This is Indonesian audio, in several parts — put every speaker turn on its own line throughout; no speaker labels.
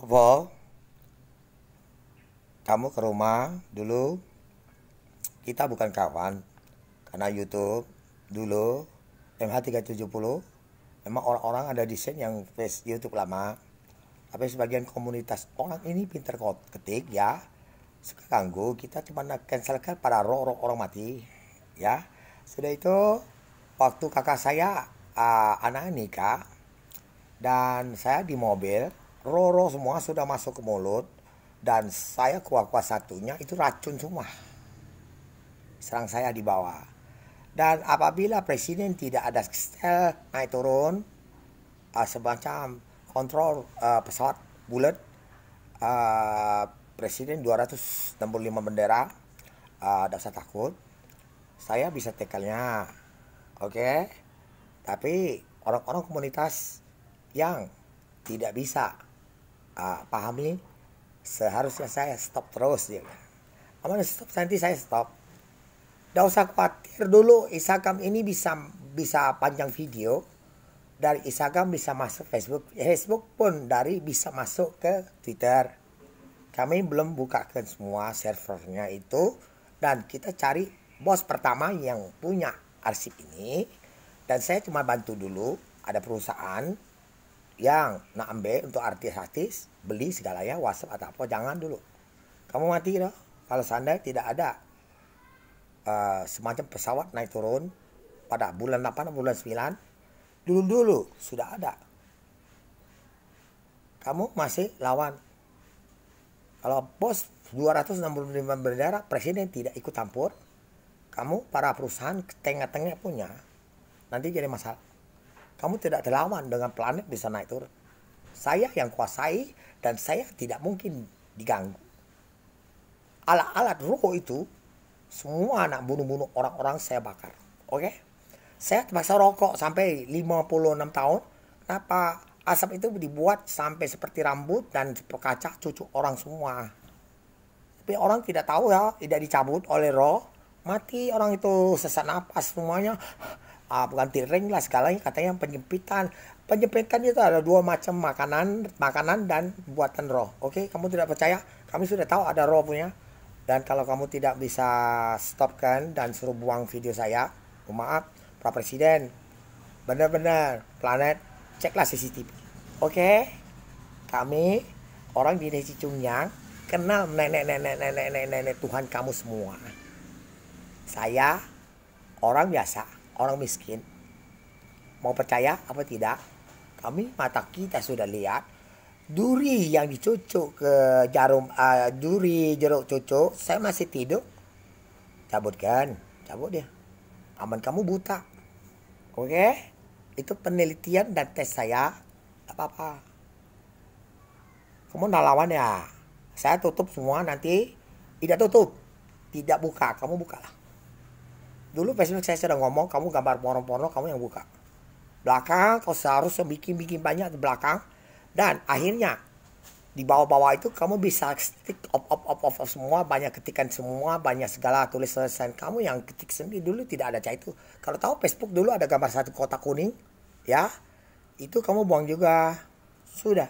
Vol, kamu ke rumah dulu. Kita bukan kawan karena YouTube dulu MH370 memang orang-orang ada desain yang face YouTube lama. Tapi sebagian komunitas orang ini pinter ketik ya. Suka ganggu, kita cuma cancelkan pada roh orang mati. Ya. Sudah itu waktu kakak saya anak nikah dan saya di mobil, roh semua sudah masuk ke mulut dan saya kuah-kuah satunya itu racun semua. Serang saya di bawah. Dan apabila presiden tidak ada stel naik turun, semacam kontrol pesawat bulat, presiden 265 bendera, tidak usah takut. Saya bisa tekelnya, oke? Tapi orang-orang komunitas yang tidak bisa pahami, seharusnya saya stop terus. Aman stop, nanti saya stop. Tidak usah khawatir dulu, Instagram ini bisa panjang video. Dari Instagram bisa masuk Facebook. Facebook pun dari bisa masuk ke Twitter. Kami belum bukakan semua servernya itu. Dan kita cari bos pertama yang punya arsip ini. Dan saya cuma bantu dulu. Ada perusahaan yang nak ambil untuk artis-artis. Beli segalanya, WhatsApp atau apa. Jangan dulu. Kamu mati dah. Kalau seandainya tidak ada semacam pesawat naik turun pada bulan 8 atau bulan 9, dulu sudah ada. Kamu masih lawan. Kalau bos 265 bendera, presiden tidak ikut campur, kamu para perusahaan tengah-tengah punya, nanti jadi masalah. Kamu tidak terlawan dengan planet bisa naik turun. Saya yang kuasai dan saya tidak mungkin diganggu. Alat-alat roh itu semua anak bunuh-bunuh orang-orang saya bakar. Oke? Saya terpaksa rokok sampai 56 tahun. Kenapa asap itu dibuat sampai seperti rambut dan kaca cucu orang semua. Tapi orang tidak tahu ya, tidak dicabut oleh roh. Mati orang itu, sesak napas semuanya. Bukan tiring lah segalanya, katanya penyempitan. Penyempitan itu ada dua macam makanan dan buatan roh. Oke? Kamu tidak percaya? Kami sudah tahu ada roh punya. Dan kalau kamu tidak bisa stopkan dan suruh buang video saya, maaf, Pak Presiden, benar-benar planet, ceklah CCTV. Oke? Kami, orang di Desa Cungyang, kenal nenek Tuhan kamu semua. Saya, orang biasa, orang miskin. Mau percaya apa tidak? Kami, mata kita sudah lihat. Duri yang dicucuk ke jarum, duri jeruk cucuk, saya masih tidur. Cabutkan, cabut dia. Aman kamu buta. Oke? Itu penelitian dan tes saya. Tak apa-apa. Kamu nak lawan ya? Saya tutup semua nanti. Tidak tutup. Tidak buka, kamu bukalah. Dulu Facebook saya sudah ngomong, kamu gambar porno-porno, kamu yang buka. Belakang, kau seharusnya bikin banyak di belakang. Dan akhirnya di bawah-bawah itu kamu bisa stick off semua, banyak ketikan semua, banyak segala tulisan kamu yang ketik sendiri. Dulu tidak ada itu. Kalau tahu Facebook dulu ada gambar satu kotak kuning, ya itu kamu buang juga, sudah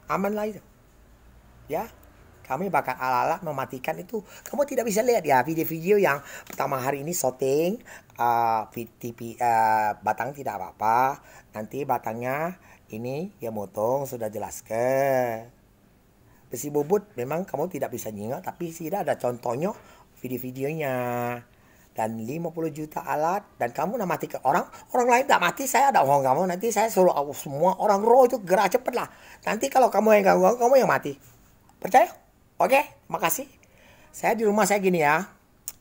aman lah itu. Ya, kami bakal ala-ala mematikan itu. Kamu tidak bisa lihat ya video-video yang pertama hari ini shooting, batang tidak apa-apa, nanti batangnya ini ya motong sudah jelaskan. Besi bobot memang kamu tidak bisa nyingok, tapi tidak ada contohnya video-videonya. Dan 50 juta alat dan kamu nak mati ke orang lain tak mati, saya ada ngomong kamu, nanti saya suruh semua orang roh itu gerak cepet lah. Nanti kalau kamu yang ganggu, kamu yang mati. Percaya? Oke, makasih. Saya di rumah saya gini ya.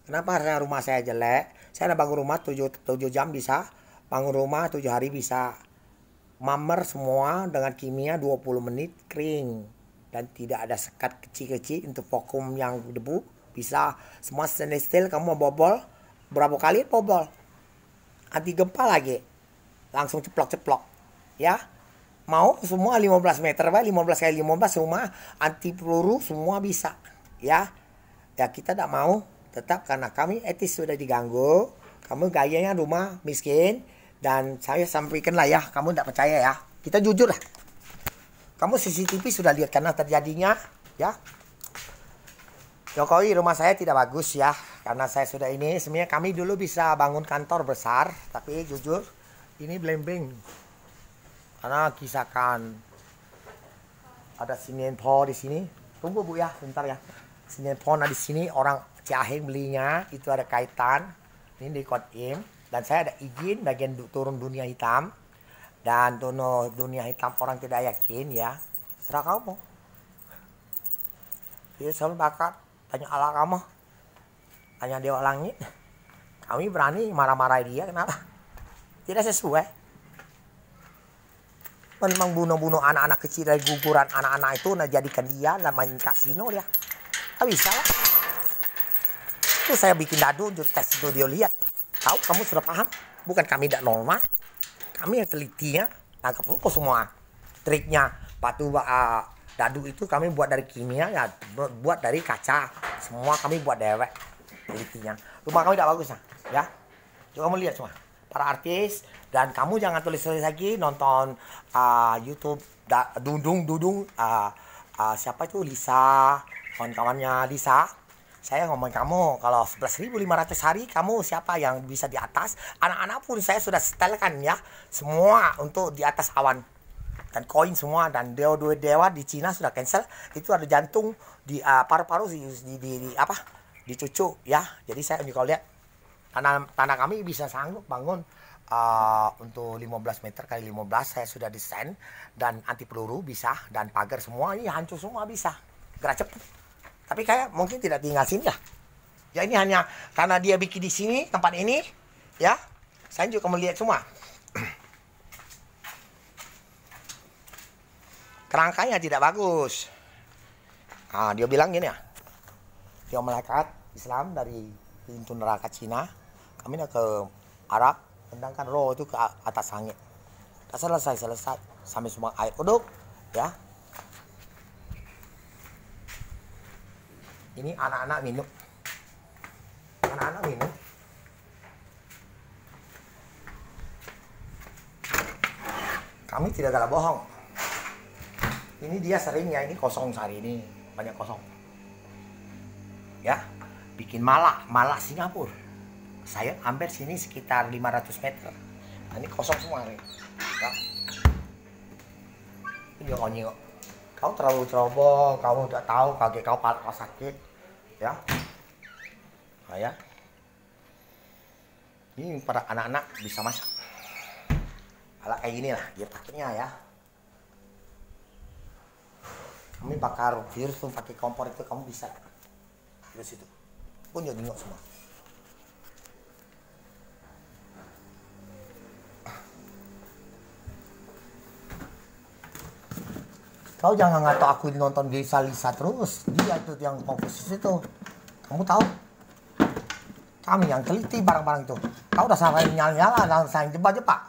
Kenapa rumah saya jelek? Saya ada bangun rumah 7 jam bisa. Bangun rumah 7 hari bisa. Mamer semua dengan kimia 20 menit kering. Dan tidak ada sekat kecil-kecil untuk vakum yang debu. Bisa semua stainless steel, kamu mau bobol. Berapa kali bobol. Anti gempa lagi. Langsung ceplok-ceplok. Ya. Mau semua 15 meter. 15 kali 15 rumah. Anti peluru semua bisa. Ya. Ya kita tidak mau. Tetap karena kami etis sudah diganggu. Kamu gayanya rumah miskin. Dan saya sampaikan lah ya, kamu tidak percaya ya. Kita jujur lah. Kamu CCTV sudah lihat karena terjadinya, ya. Jokowi, rumah saya tidak bagus ya, karena saya sudah ini. Sebenarnya kami dulu bisa bangun kantor besar, tapi jujur ini blembing. Karena kisahkan ada Sinenpo di sini. Tunggu Bu ya, bentar ya. Sinenpo di sini orang Ciaheng belinya, itu ada kaitan. Ini di Kodim. Dan saya ada izin bagian turun dunia hitam. Dan dunia hitam orang tidak yakin ya. Serah kamu. Dia selalu bakat. Tanya Allah kamu. Tanya Dewa Langit. Kami berani marah-marah dia, kenapa? Tidak sesuai. Memang bunuh-bunuh anak-anak kecil dari guguran anak-anak itu, nah jadikan dia lah main kasino dia. Gak bisa lah. Itu saya bikin dadu untuk tes itu dia lihat. Tahu kamu sudah paham? Bukan kami tidak normal. Kami yang telitinya tangkap semua triknya. Patu dadu itu kami buat dari kimia ya, buat dari kaca. Semua kami buat dewek telitinya. Rumah kami tidak bagus ya. Coba kamu lihat semua. Para artis dan kamu jangan tulis-tulis lagi nonton YouTube Dudung siapa itu Lisa, kawan-kawannya Lisa. Saya ngomong kamu kalau 11.500 hari kamu siapa yang bisa di atas. Anak-anak pun saya sudah setelkan ya. Semua untuk di atas awan. Dan koin semua. Dan dewa di Cina sudah cancel. Itu ada jantung di paru-paru di cucu ya. Jadi saya juga lihat tanah kami bisa sanggup bangun untuk 15 meter kali 15 saya sudah desain. Dan anti peluru bisa. Dan pagar semua ini hancur semua bisa. Gerak cepat. Tapi kayak mungkin tidak tinggal sini ya. Ya ini hanya karena dia bikin di sini tempat ini ya. Saya juga melihat semua. Kerangkanya tidak bagus. Dia bilang gini ya. Dia malaikat Islam dari pintu neraka Cina. Kami nak ke Arab, sedangkan roh itu ke atas langit. Selesai sampai semua air uduk ya. Ini anak-anak minum. Anak-anak minum. Kami tidak galak bohong. Ini dia sering ya, ini kosong sehari ini. Banyak kosong. Ya, bikin malak Singapura. Saya ambil sini sekitar 500 meter. Nah, ini kosong semua nih. Ya. Ini konyol. Kau terlalu ceroboh, kamu tidak tahu kakek kau sakit, ya. Nah, ya. Ini para anak-anak bisa masak. Alat kayak gini lah, dia pakainya ya. Kami bakar virus tuh pakai kompor itu kamu bisa. Virus itu. Pun jadi nggak semua. Kau jangan ngato aku nonton Lisa terus. Dia itu yang fokus itu. Kamu tahu? Kami yang teliti barang-barang itu. Kau udah sampai nyala-nyala dan sayang jebak-jebak.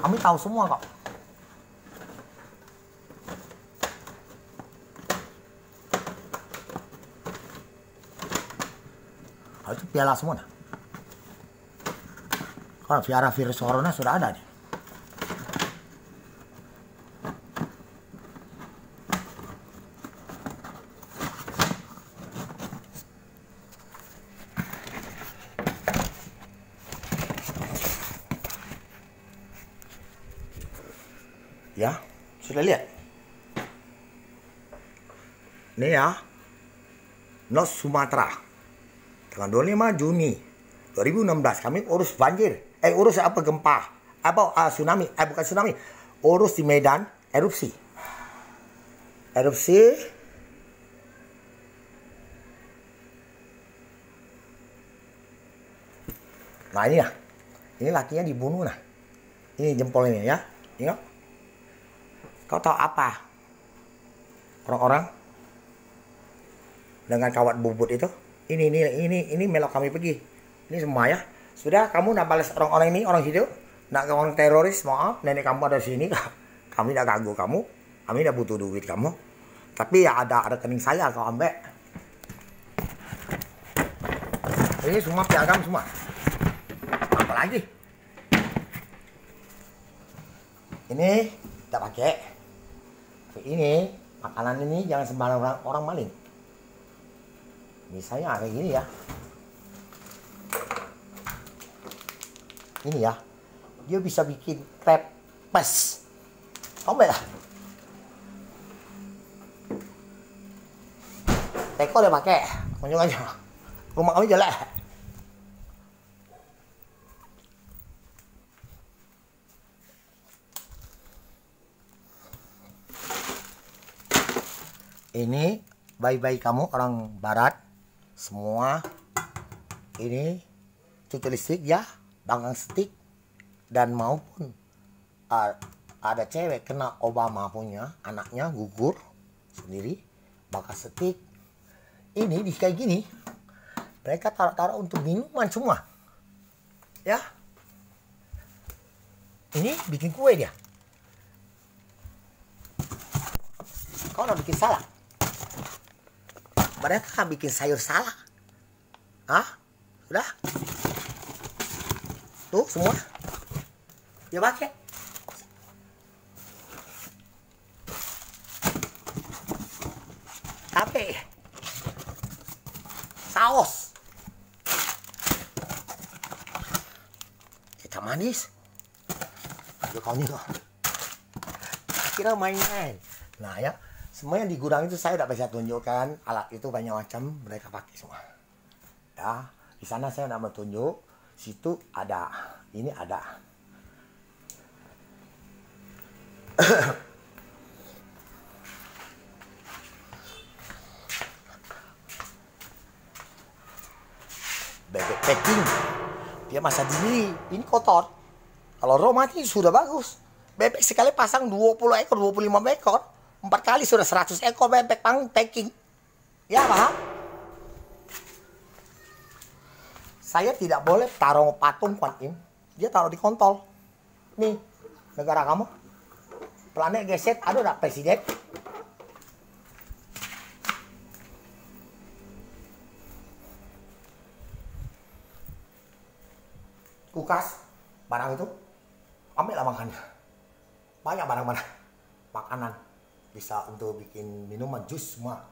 Kami tahu semua kok. Itu piala semua. Kalau piala virus corona sudah ada nih. Ya, sudah lihat. Ini ya. North Sumatera. Tanggal 25 Juni 2016 kami urus banjir. Urus apa gempa. Tsunami. Bukan tsunami. Urus di Medan erupsi. Nah ini ya. Ini lakinya dibunuh nah. Ini jempolnya ya. Ingat. Kau tahu apa? Orang-orang dengan kawat bubut itu. Ini melok kami pergi. Ini semua ya. Sudah kamu nak balas orang-orang ini, orang hidup. Nak orang teroris, maaf. Nenek kamu ada sini. Kami tidak ganggu kamu. Kami tidak butuh duit kamu. Tapi ya ada rekening saya kau ambil. Ini semua piagam semua. Apa lagi? Ini tidak pakai. Ini makanan ini jangan sembarang orang maling. Misalnya kayak gini ya. Ini ya. Dia bisa bikin krepes. Tahu nggak ya? Teko udah pakai. Kunjung aja. Rumah kami jelek. Ini bayi-bayi kamu orang barat semua ini cucu listrik ya, banggang stick, dan maupun ada cewek kena Obama punya anaknya gugur sendiri bakal stick. Ini di kayak gini mereka taruh-taruh untuk minuman semua ya. Ini bikin kue dia. Kau udah bikin salah. Mereka bikin sayur salah. Hah? Sudah? Tuh semua. Dia pakai. Tapi saus. Kita manis. Aduh kau nih kok. Kira main-main. Nah ya. Semua yang di gudang itu saya udah bisa tunjukkan alat itu banyak macam mereka pakai semua. Ya, di sana saya udah mau tunjuk. Situ ada, ini ada. Bebek packing, dia masak diri. Ini kotor. Kalau raw mati sudah bagus. Bebek sekali pasang 20 ekor, 25 ekor. 4 kali sudah 100 ekor bebek packing. Ya paham? Saya tidak boleh taruh patung Kuan Im. Dia taruh di kontol. Nih, negara kamu. Planet geset, ada enggak presiden? Kulkas, barang itu. Ambillah makannya. Banyak barang-barang. Makanan. Bisa untuk bikin minuman, jus semua.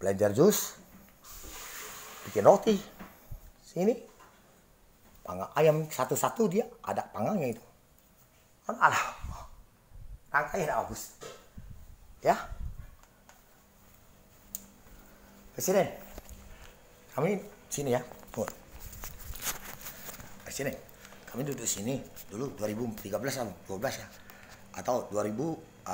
Blender jus. Bikin roti. Sini. Panggang ayam satu-satu dia ada panggangnya itu. Kan ada. Rangkainya bagus. Ya. Presiden. Kami sini ya. Tunggu. Presiden. Kami duduk sini dulu 2013 atau 12 ya. Atau 2014.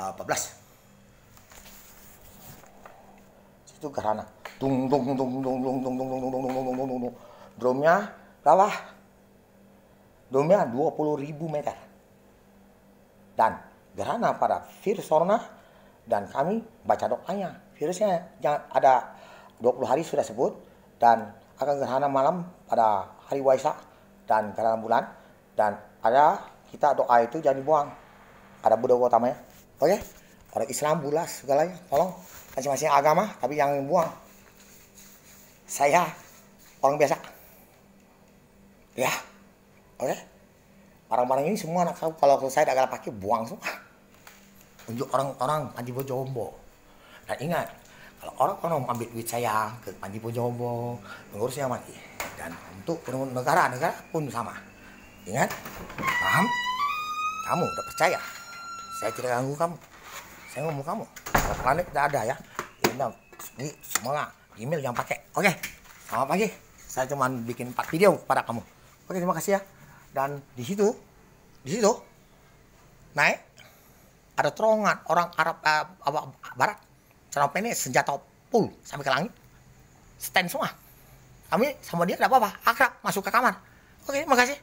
Situ gerhana. Tung tung tung tung tung tung tung tung tung tung tung tung tung. Drumnya berapa? Drumnya 20.000 meter. Dan gerhana pada virus corona dan kami baca doanya. Virusnya jangan ada 20 hari sudah sebut dan akan gerhana malam pada hari Waisak dan gerhana bulan dan ada kita doa itu jangan dibuang. Ada Buddha utamanya. Oke? Orang Islam, bulas, segalanya. Tolong. Masing-masing agama, tapi jangan buang. Saya orang biasa. Ya. Oke? Barang-barang ini semua anak tahu. Kalau saya tidak pakai, buang semua. Unjuk orang-orang Panji Bojombo. Dan ingat, kalau orang-orang ambil duit saya ke Panji Bojombo, pengurusnya mati. Dan untuk negara pun sama. Ingat? Paham? Kamu udah percaya? Saya tidak ganggu kamu. Saya ngomong kamu. Kalau planet tidak ada ya. Ini semua email yang pakai. Oke. Selamat pagi. Saya cuma bikin 4 video pada kamu. Oke, terima kasih ya. Dan di situ naik ada terowongan orang Arab Barat. Sampai ini senjata full sampai ke langit. Stand semua. Kami sama dia tidak apa-apa. Akrab masuk ke kamar. Oke, terima kasih.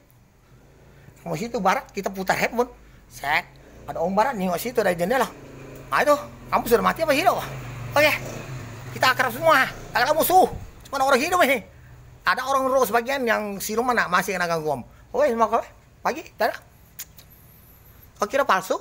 Sama situ Barat kita putar handphone. Set. Ada orang Barat nengok situ dari jendela. Nah itu, kamu sudah mati apa hidup? Oke, kita akrab semua. Tak ada musuh. Cuma orang hidup ini. Ada orang roh sebagian yang siluman masih kena gangguan. Oke, terima kasih. Pagi, dadah. Kau kira palsu?